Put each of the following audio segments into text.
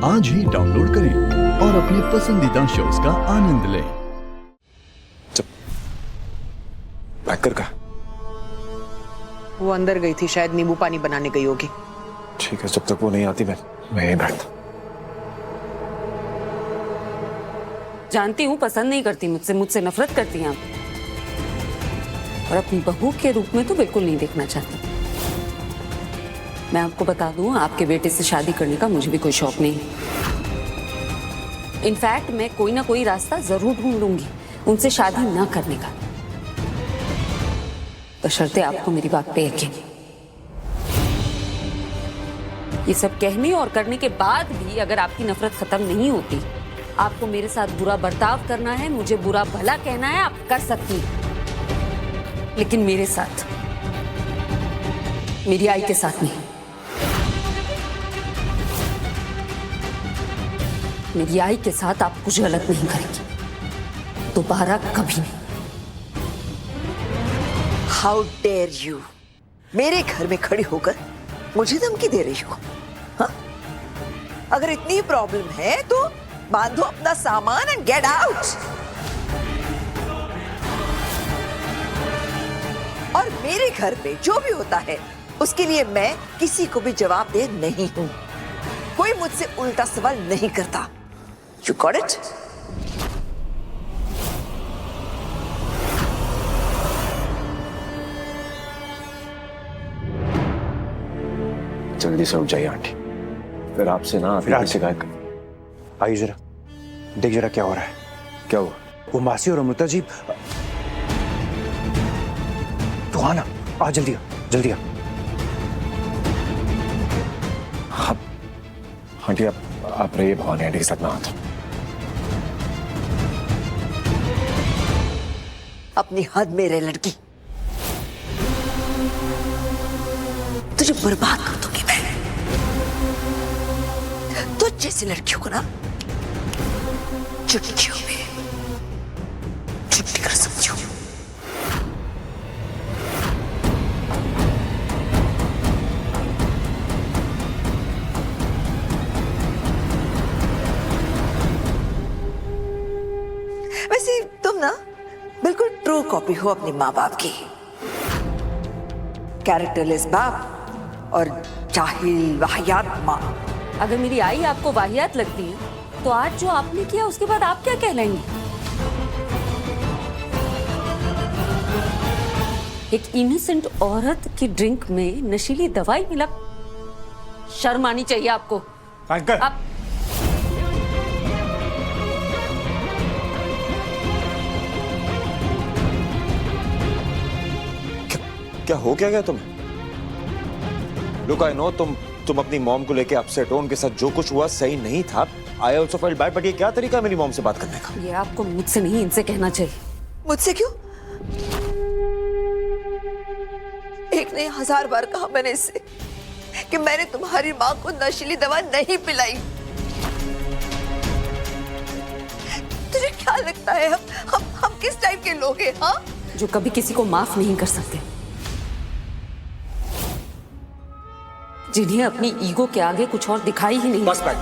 आज ही डाउनलोड करें और अपने पसंदीदा शोज का आनंद लें। पैकर का वो अंदर गई थी, शायद नींबू पानी बनाने गई होगी। ठीक है, जब तक वो नहीं आती मैं यहीं बैठता। जानती हूँ पसंद नहीं करती मुझसे नफरत करती हैं आप, और अपनी बहू के रूप में तो बिल्कुल नहीं देखना चाहती। मैं आपको बता दूं, आपके बेटे से शादी करने का मुझे भी कोई शौक नहीं। इनफैक्ट मैं कोई ना कोई रास्ता जरूर ढूंढ लूंगी उनसे शादी ना करने का, बशर्ते आपको मेरी बात पे यकीन। ये सब कहने और करने के बाद भी अगर आपकी नफरत खत्म नहीं होती, आपको मेरे साथ बुरा बर्ताव करना है, मुझे बुरा भला कहना है, आप कर सकती हैं, लेकिन मेरे साथ, मेरी आई के साथ नहीं। मेरी आई के साथ आप कुछ गलत नहीं करेंगी, दोबारा कभी नहीं। हाउ डेयर यू, मेरे घर में खड़ी होकर मुझे धमकी दे रही हो? हाँ? अगर इतनी प्रॉब्लम है तो बांधो अपना सामान एंड गेट आउट। और मेरे घर पे जो भी होता है उसके लिए मैं किसी को भी जवाब दे नहीं हूं। कोई मुझसे उल्टा सवाल नहीं करता। You got it? जल्दी से उठ जाइए आंटी, फिर आपसे ना फिर शिकायत कर। आइए जरा, देख जरा क्या हो रहा है। क्या हुआ? वो मासी और अमृता जी। तू आना, आ जल्दी आ, जल्दी आ। हाँ आंटी, आप रहिए, भवानी आंटी के साथ में आता। अपनी हद में रह लड़की, तुझे बर्बाद कर दूंगी मैं। तुझ जैसी लड़कियों को ना चुटकियों में छुट्टी कर सकती हूँ। वैसे तुम ना बिल्कुल ट्रू कॉपी हो अपने माँ बाप की। कैरेक्टरलेस बाप और जाहिल वाहियात माँ। अगर मेरी आई आपको वाहियात लगती है तो आज जो आपने किया उसके बाद आप क्या कहलाएंगे? एक इनोसेंट औरत की ड्रिंक में नशीली दवाई मिला, शर्म आनी चाहिए आपको। आप क्या हो क्या गया तुम्हें? लुक, आई नो तुम अपनी मॉम को लेके अपसेट हो, उनके साथ जो कुछ हुआ सही नहीं था। I also felt bad, but ये क्या तरीका है मेरी मॉम से बात करने का? ये आपको मुझसे नहीं, इनसे कहना चाहिए। मुझसे क्यों? एक नहीं 1000 बार कहा मैंने इससे कि मैंने तुम्हारी माँ को नशीली दवा नहीं पिलाई। तुझे क्या लगता है हम किस टाइप के लोग हैं? हाँ, जो कभी किसी को माफ नहीं कर सकते, जिन्हें अपनी ईगो के आगे कुछ और दिखाई ही नहीं। बस बैठ,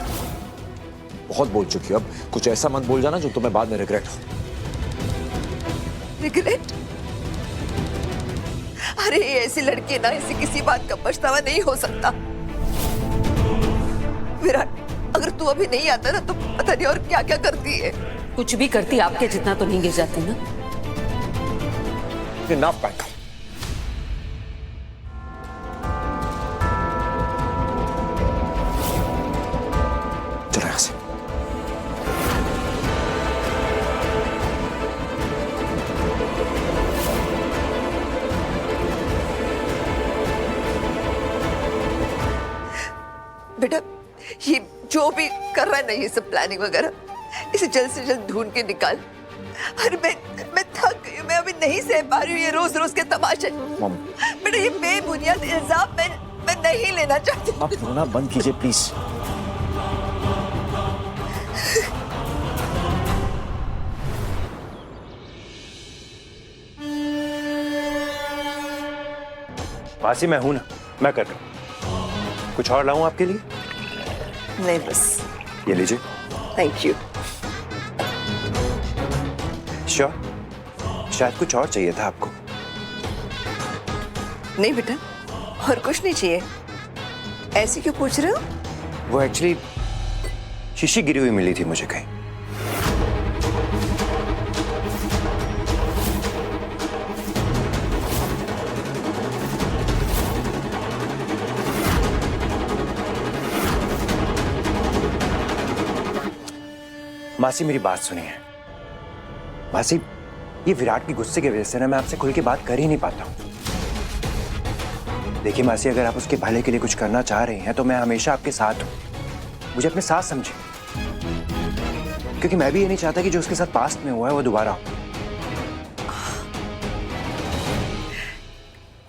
बहुत बोल चुकी हो, अब कुछ ऐसा मत बोल जाना जो तुम्हें बाद में रिग्रेट हो। रिग्रेट? अरे ऐसी लड़की ना, इसे किसी बात का पछतावा नहीं हो सकता। विराट, अगर तू अभी नहीं आता ना तो पता नहीं और क्या क्या करती है। कुछ भी करती, आपके जितना तो नहीं गिर जाती ना। Enough, Banker. चलो यहां से। बेटा, ये जो भी कर रहा है ना, ये सब प्लानिंग वगैरह, इसे जल्द से जल्द ढूंढ के निकाल। अरे मैं थक गई हूं, मैं अभी नहीं सह पा रही हूँ ये रोज रोज के तमाशे। बेटा, ये बेबुनियाद इल्जाम मैं नहीं लेना चाहती। आप रोना बंद कीजिए प्लीज। मासी मैं हूं ना, मैं कर रहा हूं। कुछ और लाऊं आपके लिए? नहीं, बस ये लीजिए। Thank you. श्योर? शायद कुछ और चाहिए था आपको। नहीं बेटा, और कुछ नहीं चाहिए। ऐसे क्यों पूछ रहे हो? वो एक्चुअली शीशी गिरी हुई मिली थी मुझे कहीं। मासी मेरी बात सुनिए। मासी, ये विराट के गुस्से की वजह से ना मैं आपसे खुल के बात कर ही नहीं पाता हूं। देखिए मासी, अगर आप उसके भले के लिए कुछ करना चाह रही हैं तो मैं हमेशा आपके साथ हूं। मुझे अपने साथ समझे, क्योंकि मैं भी ये नहीं चाहता कि जो उसके साथ पास्ट में हुआ है वो दोबारा हो।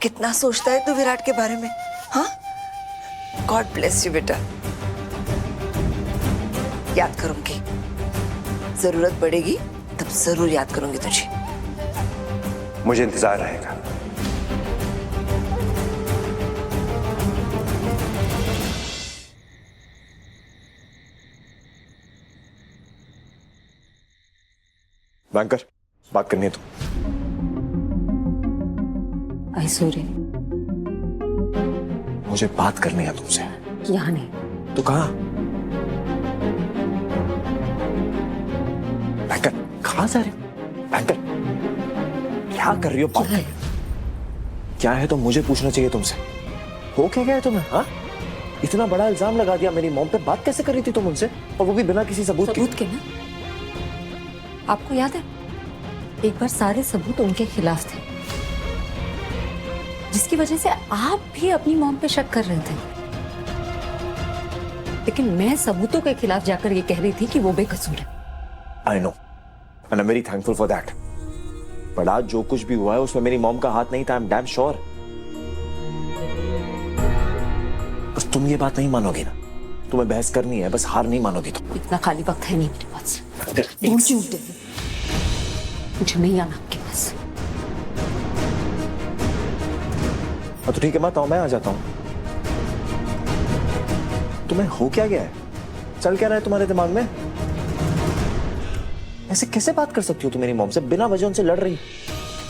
कितना सोचता है तू विराट के बारे में? हाँ, गॉड ब्लेस यू बेटा। याद करूंगी, जरूरत पड़ेगी तब जरूर याद करूंगी तुझे। मुझे इंतजार रहेगा। बैंकर, बात करनी है तो। आई सूर्य, मुझे बात करनी है तुमसे। यहाँ नहीं। तो कहाँ? बैंकर, कहाँ जा रहे हो? बैंकर, क्या कर रही हो? बात क्या है तो मुझे पूछना चाहिए तुमसे। हो क्या गया है तुम्हें? हाँ, इतना बड़ा इल्जाम लगा दिया मेरी मॉम पे। बात कैसे कर रही थी तुम उनसे, और वो भी बिना किसी सबूत के ना? आपको याद है, एक बार सारे सबूत उनके खिलाफ थे, जिसकी वजह से आप भी अपनी मॉम पे शक कर रहे थे। लेकिन मैं सबूतों के खिलाफ जाकर ये कह रही थी कि वो बेकसूर है। I know, and I am very thankful for that. But आज जो कुछ भी हुआ है उसमें मेरी मॉम का हाथ नहीं था। I am damn sure. बस तुम ये बात नहीं मानोगी ना। तुम्हें बहस करनी है, बस हार नहीं मानोगी तुम। इतना खाली वक्त है नहीं मेरे पास। मुझे नहीं आना आपके पास। तो ठीक है, मत आओ, मैं आ जाता हूं। तुम्हें हो क्या गया है? चल क्या रहा है तुम्हारे दिमाग में? ऐसे कैसे बात कर सकती हो तुम मेरी मॉम से? बिना वजह उनसे लड़ रही।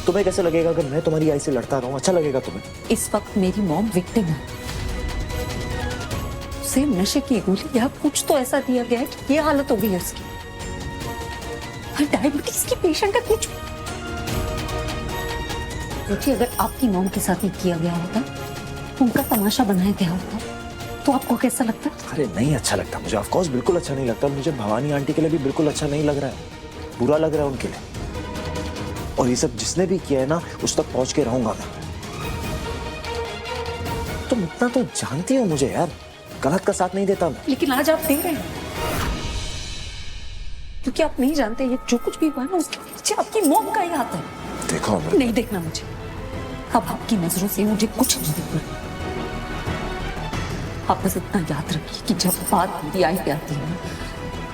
तुम्हें कैसे लगेगा अगर मैं तुम्हारी आई से लड़ता रहूं? अच्छा लगेगा तुम्हें? इस वक्त मेरी मॉम विक्टिम है। उसे नशे की गोली या कुछ तो ऐसा दिया गया है कि ये हालत हो गई है उसकी। डायबिटीज की पेशेंट है कुछ। सोचिए, अगर आपकी मॉम के साथ ही किया गया होता, उनका तमाशा बनाया गया होता, तो आपको कैसा लगता? अरे नहीं अच्छा लगता मुझे। ऑफ कोर्स बिल्कुल अच्छा नहीं लगता मुझे। भवानी आंटी के लिए भी बिल्कुल अच्छा नहीं लग रहा है। बुरा लग रहा है उनके लिए। और ये सब जिसने भी किया है ना, उस तक पहुंच के रहूंगा मैं। तुम इतना तो जानती हो मुझे यार, गलत का साथ नहीं देता मैं। लेकिन आज आप दे रहे हैं, क्योंकि आप नहीं जानते ये जो कुछ भी हुआ है ना, उसके पीछे आपकी मॉम का ही हाथ है। देखो नहीं देखना मुझे। अब आपकी नजरों से मुझे कुछ नहीं देखना। आप बस इतना याद रखिए कि जब बात मेरी आई पे आती है,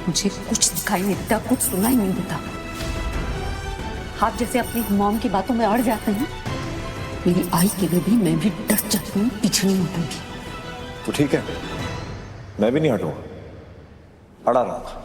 मुझे कुछ दिखाई नहीं देता, कुछ सुनाई नहीं देता। आप जैसे अपनी मॉम की बातों में अड़ जाते हैं, मेरी आई के लिए भी मैं भी डर जाती हूँ, पीछे नहीं हटूंगी। तो ठीक है, मैं भी नहीं हटूंगा, अड़ा रहूंगा।